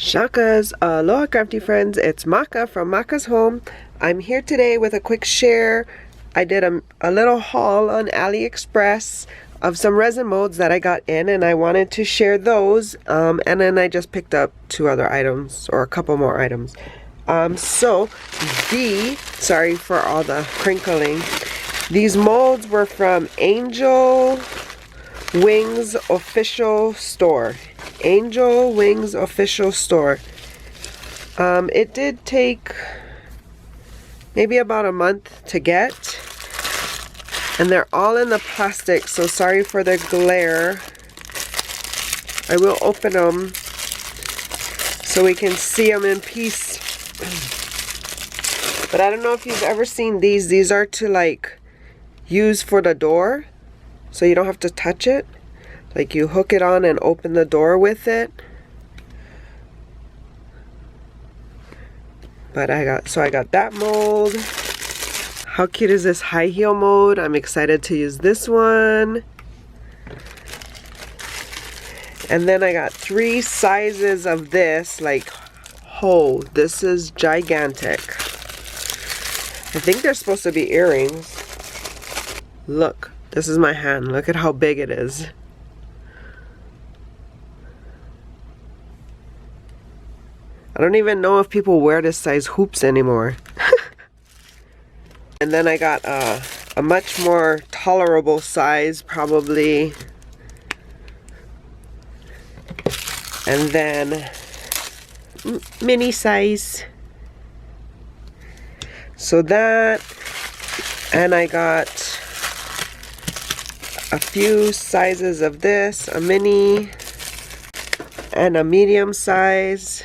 Shakas, aloha crafty friends, it's Maka from Makaz Home. I'm here today with a quick share. I did a little haul on ALIEXPRESS of some resin molds that I got in, and I wanted to share those, and then I just picked up two other items, or a couple more items. Sorry for all the crinkling. These molds were from Angel Wings Official Store. Angel Wings Official Store. It did take maybe about a month to get, and they're all in the plastic, so sorry for the glare. I will open them so we can see them in peace. But I don't know if you've ever seen these. These are to like use for the door, so you don't have to touch it. Like you hook it on and open the door with it. But I got that mold. How cute is this high heel mold? I'm excited to use this one. And then I got 3 sizes of this, like, oh, this is gigantic. I think they're supposed to be earrings. Look, this is my hand. Look at how big it is. I don't even know if people wear this size hoops anymore. And then I got a much more tolerable size, probably. And then mini size. So that, and I got a few sizes of this, a mini and a medium size.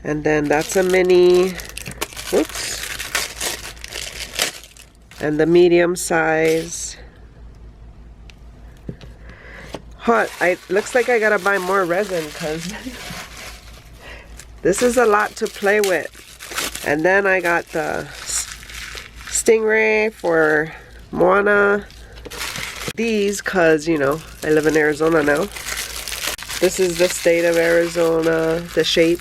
And then that's a mini, whoops, and the medium size. Looks like I gotta buy more resin because this is a lot to play with. And then I got the stingray for Moana. These, cause you know, I live in Arizona now. This is the state of Arizona, the shape.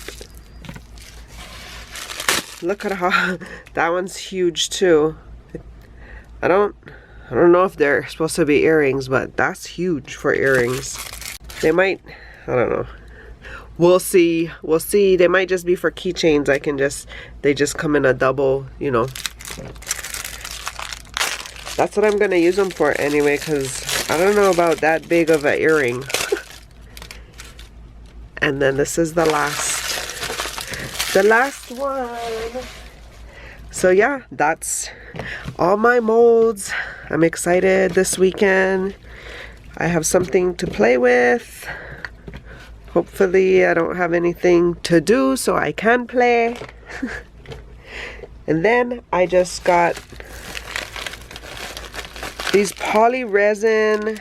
Look at how that one's huge too. I don't know if they're supposed to be earrings, but that's huge for earrings. They might, I don't know. We'll see. We'll see. They might just be for keychains. They just come in a double, you know. That's what I'm gonna use them for anyway, because I don't know about that big of an earring. And then this is the last one. So yeah, that's all my molds. I'm excited this weekend. I have something to play with. Hopefully I don't have anything to do so I can play. And then I just got these poly resin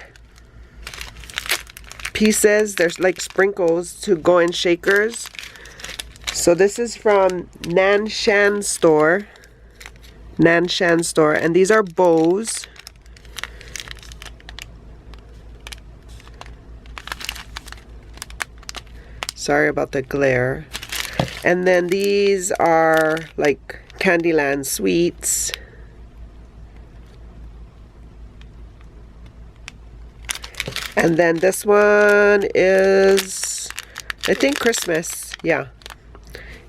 pieces. There's like sprinkles to go in shakers. So this is from Nanshan store, and these are bows. Sorry about the glare. And then these are like Candyland sweets. And then this one is, I think, Christmas. Yeah.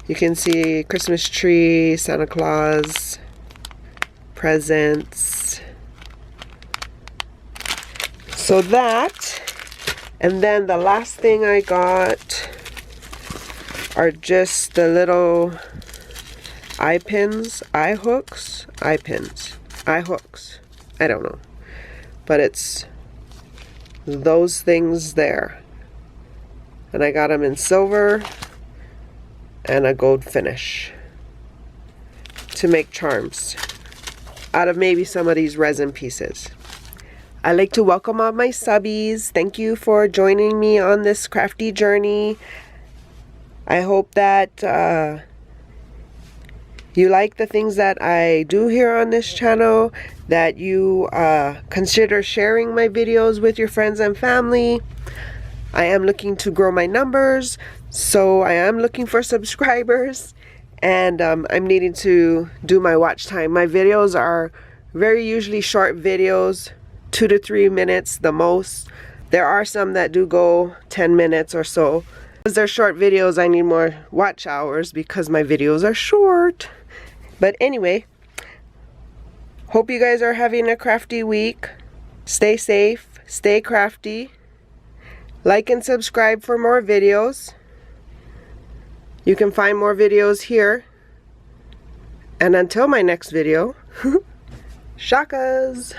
You can see Christmas tree, Santa Claus, presents. So that, and then the last thing I got are just the little eye pins, eye hooks, I don't know. But it's those things there. And I got them in silver and a gold finish to make charms out of maybe some of these resin pieces. I'd like to welcome all my subbies. Thank you for joining me on this crafty journey. I hope that you like the things that I do here on this channel, that you consider sharing my videos with your friends and family. I am looking to grow my numbers, so I am looking for subscribers, and I'm needing to do my watch time. My videos are very usually short videos, 2 to 3 minutes the most. There are some that do go 10 minutes or so. Because they're short videos, I need more watch hours because my videos are short. But anyway, hope you guys are having a crafty week. Stay safe, stay crafty. Like and subscribe for more videos. You can find more videos here. And until my next video, shakas!